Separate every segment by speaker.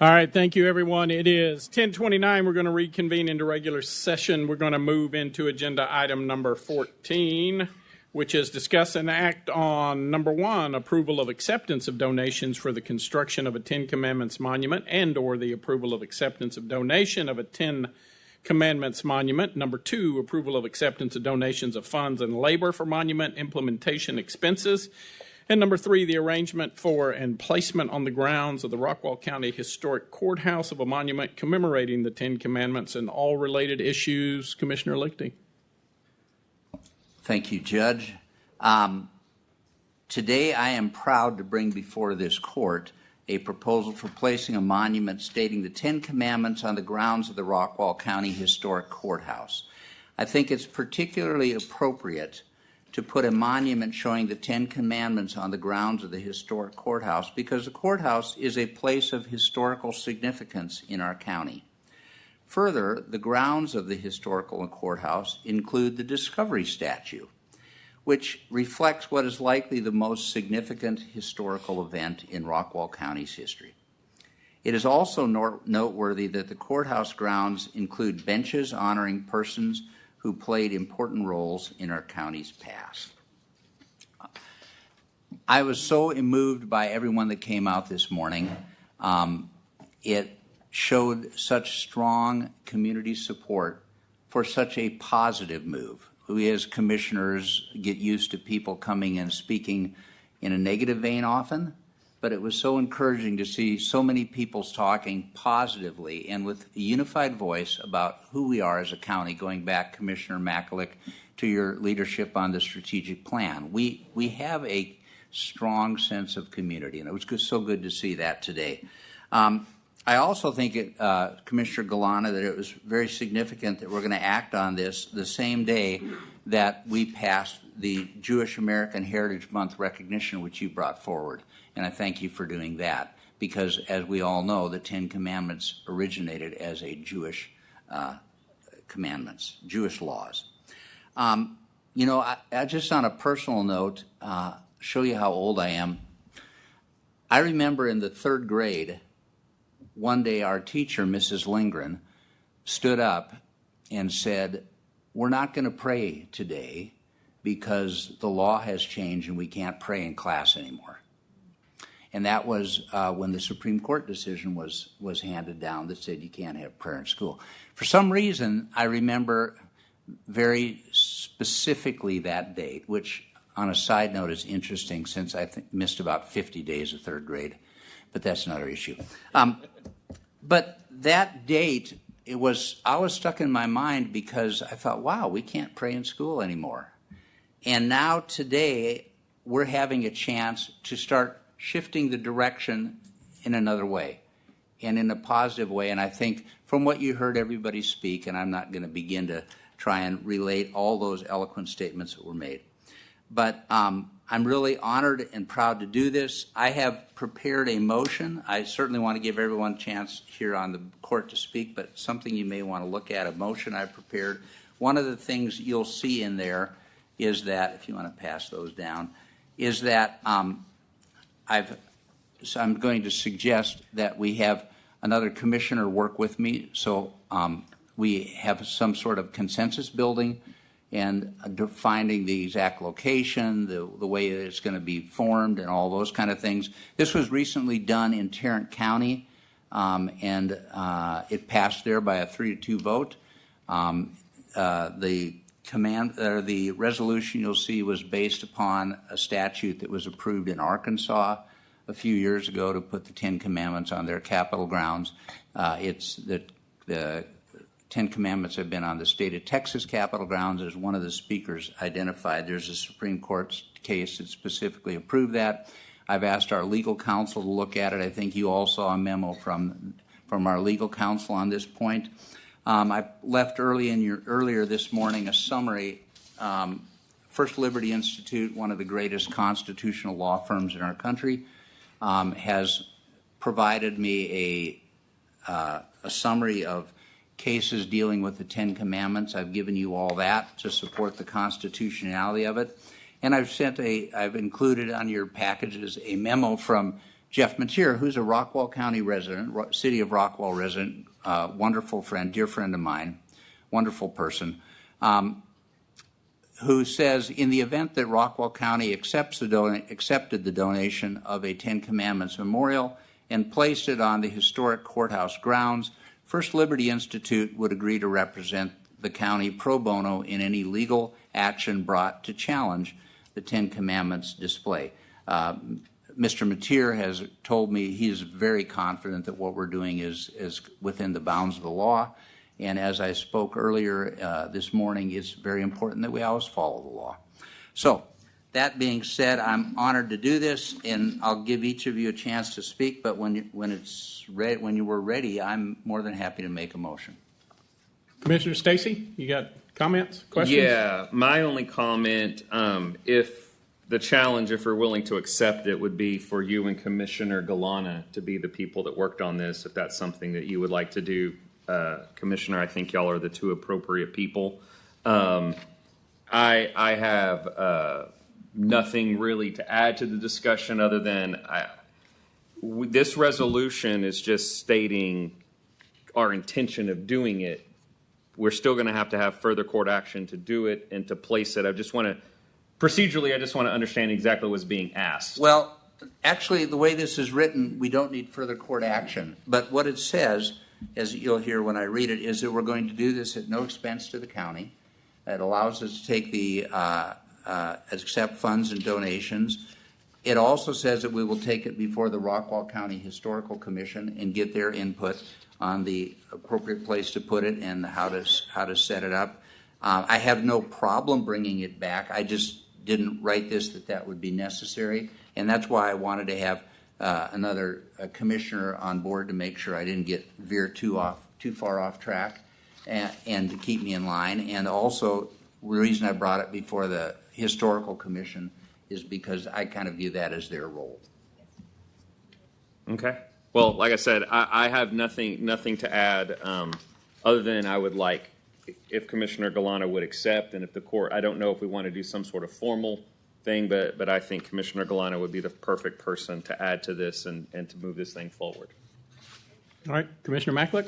Speaker 1: All right, thank you, everyone. It is 10:29. We're going to reconvene into regular session. We're going to move into agenda item number 14, which is discuss and act on, number 1, approval of acceptance of donations for the construction of a Ten Commandments monument and or the approval of acceptance of donation of a Ten Commandments monument. Number 2, approval of acceptance of donations of funds and labor for monument implementation expenses. And number 3, the arrangement for and placement on the grounds of the Rockwall County Historic Courthouse of a monument commemorating the Ten Commandments and all related issues. Commissioner Liechty.
Speaker 2: Thank you, Judge. Today I am proud to bring before this court a proposal for placing a monument stating the Ten Commandments on the grounds of the Rockwall County Historic Courthouse. I think it's particularly appropriate to put a monument showing the Ten Commandments on the grounds of the historic courthouse because the courthouse is a place of historical significance in our county. Further, the grounds of the historical courthouse include the Discovery Statue, which reflects what is likely the most significant historical event in Rockwall County's history. It is also noteworthy that the courthouse grounds include benches honoring persons who played important roles in our county's past. I was so moved by everyone that came out this morning. It showed such strong community support for such a positive move. We as commissioners get used to people coming and speaking in a negative vein often, but it was so encouraging to see so many people talking positively and with a unified voice about who we are as a county, going back, Commissioner Mackalick, to your leadership on the strategic plan. We have a strong sense of community, and it was so good to see that today. I also think, Commissioner Gallana, that it was very significant that we're going to act on this the same day that we passed the Jewish American Heritage Month recognition, which you brought forward. And I thank you for doing that because, as we all know, the Ten Commandments originated as a Jewish commandments, Jewish laws. I just on a personal note, show you how old I am. I remember in the 3rd grade, one day our teacher, Mrs. Lindgren, stood up and said, "We're not going to pray today because the law has changed and we can't pray in class anymore." And that was when the Supreme Court decision was handed down that said you can't have prayer in school. For some reason, I remember very specifically that date, which on a side note is interesting since I missed about 50 days of 3rd grade, but that's another issue. But that date, I was stuck in my mind because I thought, wow, we can't pray in school anymore. And now today, we're having a chance to start shifting the direction in another way and in a positive way. And I think from what you heard everybody speak, and I'm not going to begin to try and relate all those eloquent statements that were made, but I'm really honored and proud to do this. I have prepared a motion. I certainly want to give everyone a chance here on the court to speak, but something you may want to look at, a motion I've prepared. One of the things you'll see in there is that, if you want to pass those down, is that so I'm going to suggest that we have another commissioner work with me so we have some sort of consensus building and defining the exact location, the way that it's going to be formed and all those kind of things. This was recently done in Tarrant County and it passed there by a 3-2 vote. The resolution you'll see was based upon a statute that was approved in Arkansas a few years ago to put the Ten Commandments on their Capitol grounds. It's the Ten Commandments have been on the state of Texas Capitol grounds, as one of the speakers identified. There's a Supreme Court case that specifically approved that. I've asked our legal counsel to look at it. I think you all saw a memo from our legal counsel on this point. I left earlier this morning a summary. First Liberty Institute, one of the greatest constitutional law firms in our country, has provided me a summary of cases dealing with the Ten Commandments. I've given you all that to support the constitutionality of it. And I've included on your packages a memo from Jeff Mateer, who's a Rockwall County resident, city of Rockwall resident, wonderful friend, dear friend of mine, wonderful person, who says, in the event that Rockwall County accepted the donation of a Ten Commandments memorial and placed it on the historic courthouse grounds, First Liberty Institute would agree to represent the county pro bono in any legal action brought to challenge the Ten Commandments display. Mr. Mateer has told me he is very confident that what we're doing is within the bounds of the law. And as I spoke earlier this morning, it's very important that we always follow the law. So that being said, I'm honored to do this, and I'll give each of you a chance to speak. But when you were ready, I'm more than happy to make a motion.
Speaker 1: Commissioner Stacy, you got comments, questions?
Speaker 3: Yeah, my only comment, if we're willing to accept it, would be for you and Commissioner Gallana to be the people that worked on this, if that's something that you would like to do. Commissioner, I think y'all are the two appropriate people. I have nothing really to add to the discussion other than this resolution is just stating our intention of doing it. We're still going to have further court action to do it and to place it. Procedurally, I just want to understand exactly what's being asked.
Speaker 2: Well, actually, the way this is written, we don't need further court action. But what it says, as you'll hear when I read it, is that we're going to do this at no expense to the county. It allows us to take accept funds and donations. It also says that we will take it before the Rockwall County Historical Commission and get their input on the appropriate place to put it and how to set it up. I have no problem bringing it back. I just didn't write this that would be necessary, and that's why I wanted to have another commissioner on board to make sure I didn't veer too far off track, and to keep me in line. And also, the reason I brought it before the Historical Commission is because I kind of view that as their role.
Speaker 3: Okay. Well, like I said, I have nothing to add other than I would like if Commissioner Gallana would accept, and if the court, I don't know if we want to do some sort of formal thing, but I think Commissioner Gallana would be the perfect person to add to this and to move this thing forward.
Speaker 1: All right, Commissioner Macklick?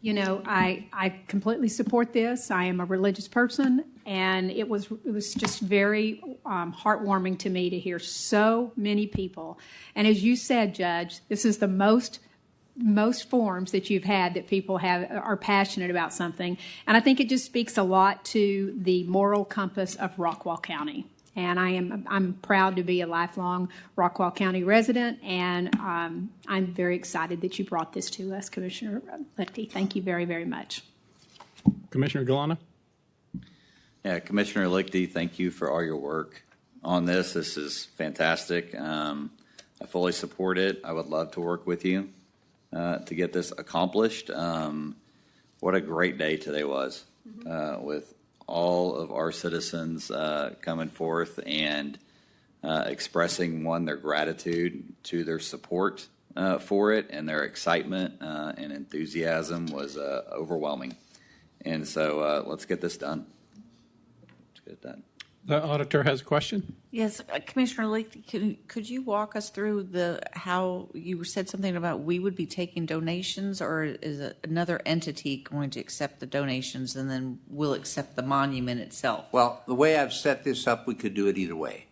Speaker 4: You know, I completely support this. I am a religious person, and it was just very heartwarming to me to hear so many people. And as you said, Judge, this is the most forums that you've had that people are passionate about something. And I think it just speaks a lot to the moral compass of Rockwall County. And I'm proud to be a lifelong Rockwall County resident, and I'm very excited that you brought this to us, Commissioner Liechty. Thank you very, very much.
Speaker 1: Commissioner Gallana?
Speaker 5: Yeah, Commissioner Liechty, thank you for all your work on this. This is fantastic. I fully support it. I would love to work with you to get this accomplished. What a great day today was with all of our citizens coming forth and expressing, their gratitude to their support for it, and their excitement and enthusiasm was overwhelming. And so let's get this done. Let's get it done.
Speaker 1: The auditor has a question.
Speaker 6: Yes, Commissioner Liechty, could you walk us through how you said something about we would be taking donations, or is another entity going to accept the donations and then we'll accept the monument itself?
Speaker 2: Well, the way I've set this up, we could do it either way.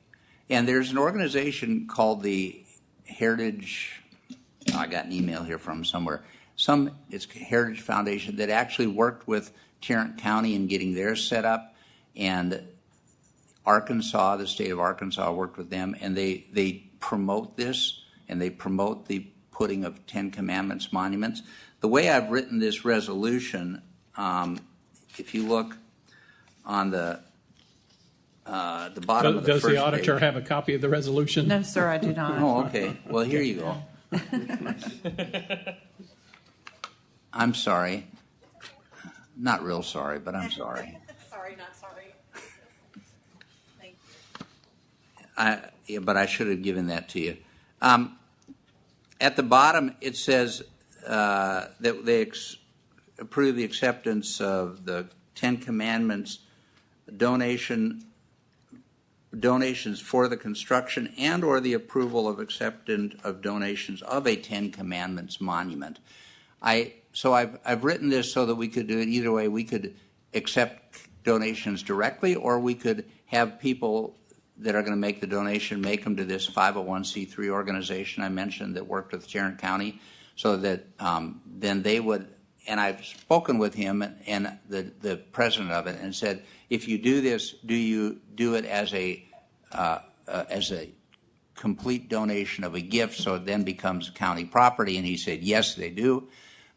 Speaker 2: And there's an organization called the Heritage. I got an email here from somewhere. It's Heritage Foundation that actually worked with Tarrant County in getting theirs set up, and Arkansas, the state of Arkansas, worked with them, and they promote this, and they promote the putting of Ten Commandments monuments. The way I've written this resolution, if you look on the bottom of the first
Speaker 1: Does the auditor
Speaker 2: page.
Speaker 1: have a copy of the resolution?
Speaker 6: No, sir, I do not.
Speaker 2: Oh, okay. Well, here you go. I'm sorry. Not real sorry, but I'm sorry.
Speaker 6: Sorry, not sorry.
Speaker 2: But I should have given that to you. At the bottom, it says that they approve the acceptance of the Ten Commandments donation donations for the construction and or the approval of acceptance of donations of a Ten Commandments monument. So I've written this so that we could do it either way. We could accept donations directly, or we could have people that are going to make the donation make them to this 501c3 organization I mentioned that worked with Tarrant County, so that then they would. And I've spoken with him and the president of it and said, if you do this, do you do it as a complete donation of a gift, so it then becomes county property? And he said, yes, they do.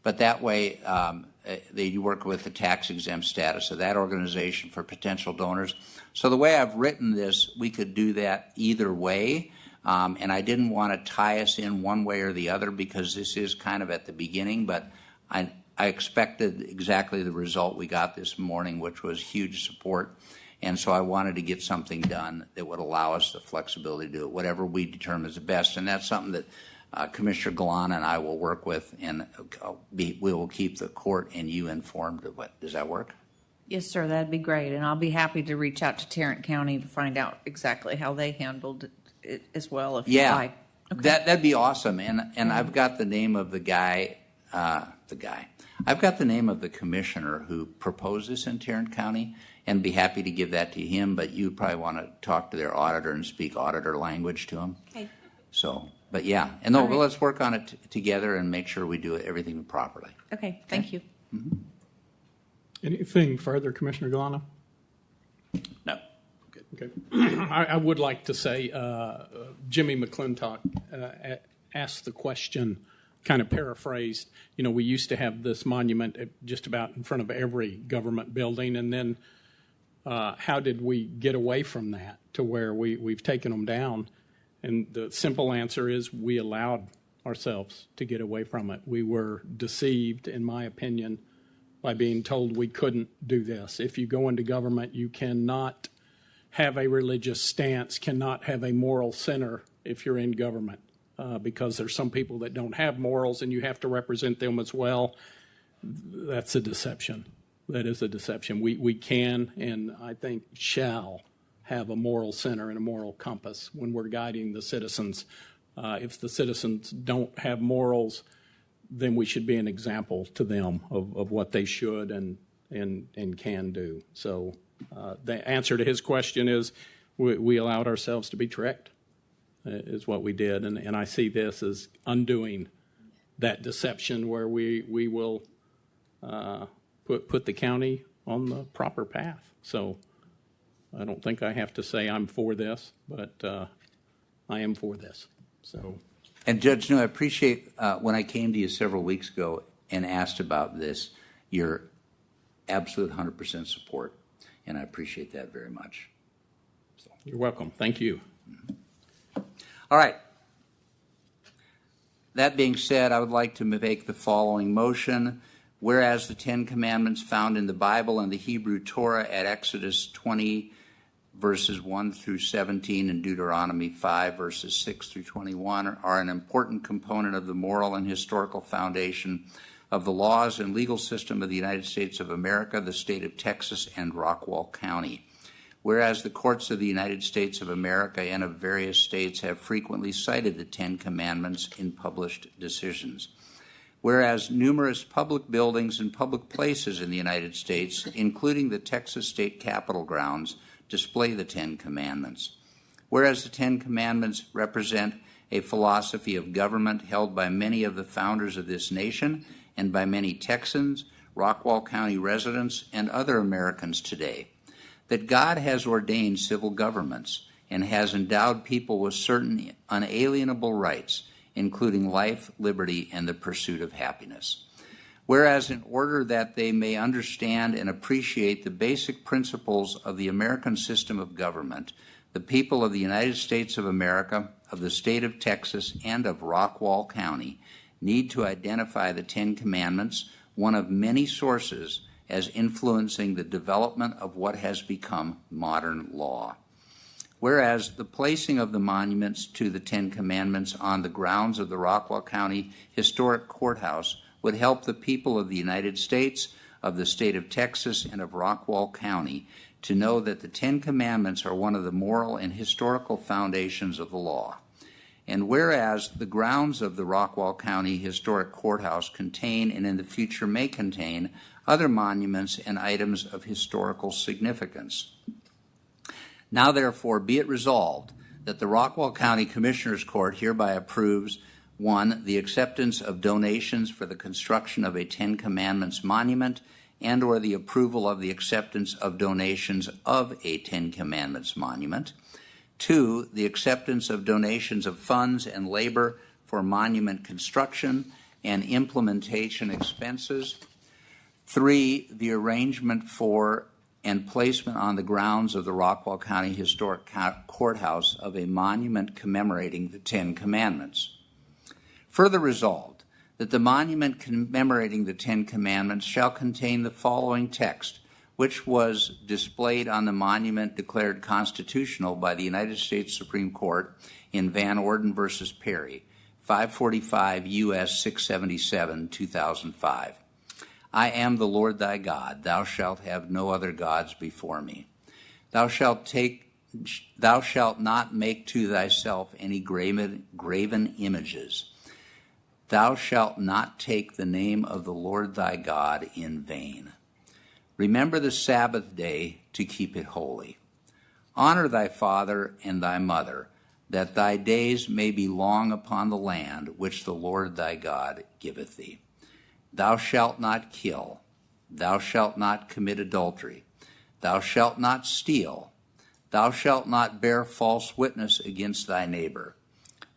Speaker 2: But that way, they work with the tax-exempt status of that organization for potential donors. So the way I've written this, we could do that either way. And I didn't want to tie us in one way or the other because this is kind of at the beginning. But I expected exactly the result we got this morning, which was huge support. And so I wanted to get something done that would allow us the flexibility to do it, whatever we determine is the best. And that's something that Commissioner Gallana and I will work with, and we will keep the court and you informed of it. Does that work?
Speaker 6: Yes, sir, that'd be great. And I'll be happy to reach out to Tarrant County to find out exactly how they handled it as well, if you like. Okay.
Speaker 2: That'd be awesome. And I've got the name of the guy, I've got the name of the commissioner who proposed this in Tarrant County, and be happy to give that to him, but you probably want to talk to their auditor and speak auditor language to him. Okay. So, but yeah, and no, well, let's work on it together and make sure we do everything properly.
Speaker 6: Okay, thank you.
Speaker 2: Mm-hmm.
Speaker 1: Anything further, Commissioner Gallana?
Speaker 5: No.
Speaker 1: Okay. I would like to say Jimmy McClintock asked the question, kind of paraphrased. You know, we used to have this monument just about in front of every government building, and then how did we get away from that to where we've taken them down? And the simple answer is we allowed ourselves to get away from it. We were deceived, in my opinion, by being told we couldn't do this. If you go into government, you cannot have a religious stance, cannot have a moral center if you're in government, because there's some people that don't have morals and you have to represent them as well. That's a deception. That is a deception. We can, and I think shall, have a moral center and a moral compass when we're guiding the citizens. If the citizens don't have morals, then we should be an example to them of what they should and can do. So the answer to his question is we allowed ourselves to be tricked, is what we did. And I see this as undoing that deception where we will put the county on the proper path. So I don't think I have to say I'm for this, but I am for this. So.
Speaker 2: And Judge, I appreciate when I came to you several weeks ago and asked about this, your absolute 100% support, and I appreciate that very much. So.
Speaker 1: You're welcome. Thank you.
Speaker 2: Mm-hmm. All right. That being said, I would like to make the following motion. Whereas the Ten Commandments found in the Bible and the Hebrew Torah at Exodus 20, verses 1 through 17, and Deuteronomy 5, verses 6 through 21, are an important component of the moral and historical foundation of the laws and legal system of the United States of America, the state of Texas, and Rockwall County. Whereas the courts of the United States of America and of various states have frequently cited the Ten Commandments in published decisions. Whereas numerous public buildings and public places in the United States, including the Texas State Capitol grounds, display the Ten Commandments. Whereas the Ten Commandments represent a philosophy of government held by many of the founders of this nation and by many Texans, Rockwall County residents, and other Americans today. That God has ordained civil governments and has endowed people with certain unalienable rights, including life, liberty, and the pursuit of happiness. Whereas in order that they may understand and appreciate the basic principles of the American system of government, the people of the United States of America, of the state of Texas, and of Rockwall County need to identify the Ten Commandments, one of many sources, as influencing the development of what has become modern law. Whereas the placing of the monuments to the Ten Commandments on the grounds of the Rockwall County Historic Courthouse would help the people of the United States, of the state of Texas and of Rockwall County to know that the Ten Commandments are one of the moral and historical foundations of the law. And whereas the grounds of the Rockwall County Historic Courthouse contain and in the future may contain other monuments and items of historical significance. Now therefore be it resolved that the Rockwall County Commissioners Court hereby approves 1, the acceptance of donations for the construction of a Ten Commandments monument and or the approval of the acceptance of donations of a Ten Commandments monument. 2, the acceptance of donations of funds and labor for monument construction and implementation expenses. 3, the arrangement for and placement on the grounds of the Rockwall County Historic Courthouse of a monument commemorating the Ten Commandments. Further resolved that the monument commemorating the Ten Commandments shall contain the following text, which was displayed on the monument declared constitutional by the United States Supreme Court in Van Orden versus Perry, 545 U.S. 677, 2005. I am the Lord thy God. Thou shalt have no other gods before me. Thou shalt not make to thyself any graven images. Thou shalt not take the name of the Lord thy God in vain. Remember the Sabbath day to keep it holy. Honor thy father and thy mother, that thy days may be long upon the land which the Lord thy God giveth thee. Thou shalt not kill. Thou shalt not commit adultery. Thou shalt not steal. Thou shalt not bear false witness against thy neighbor.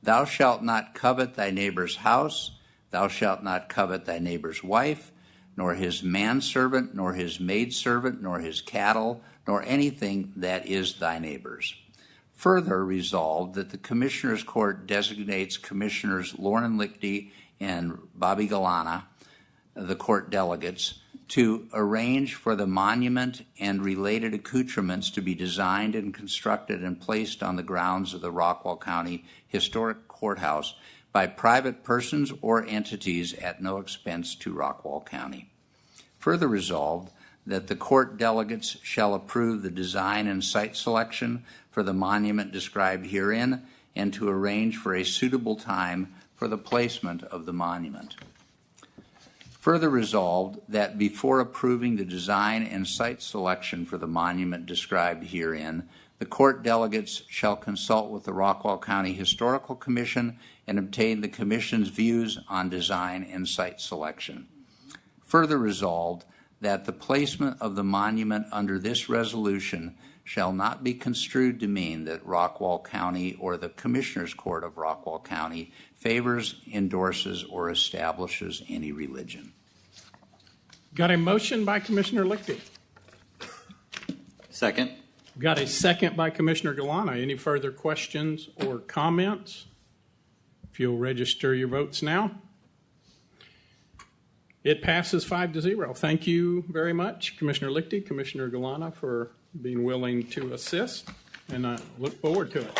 Speaker 2: Thou shalt not covet thy neighbor's house. Thou shalt not covet thy neighbor's wife, nor his manservant, nor his maidservant, nor his cattle, nor anything that is thy neighbor's. Further resolved that the Commissioners Court designates Commissioners Lorne and Liechty and Bobby Gallana, the court delegates, to arrange for the monument and related accoutrements to be designed and constructed and placed on the grounds of the Rockwall County Historic Courthouse by private persons or entities at no expense to Rockwall County. Further resolved that the court delegates shall approve the design and site selection for the monument described herein and to arrange for a suitable time for the placement of the monument. Further resolved that before approving the design and site selection for the monument described herein, the court delegates shall consult with the Rockwall County Historical Commission and obtain the Commission's views on design and site selection. Further resolved that the placement of the monument under this resolution shall not be construed to mean that Rockwall County or the Commissioners Court of Rockwall County favors, endorses, or establishes any religion.
Speaker 1: Got a motion by Commissioner Liechty.
Speaker 5: Second.
Speaker 1: Got a second by Commissioner Gallana. Any further questions or comments? If you'll register your votes now. It passes 5-0. Thank you very much, Commissioner Liechty, Commissioner Gallana, for being willing to assist, and I look forward to it.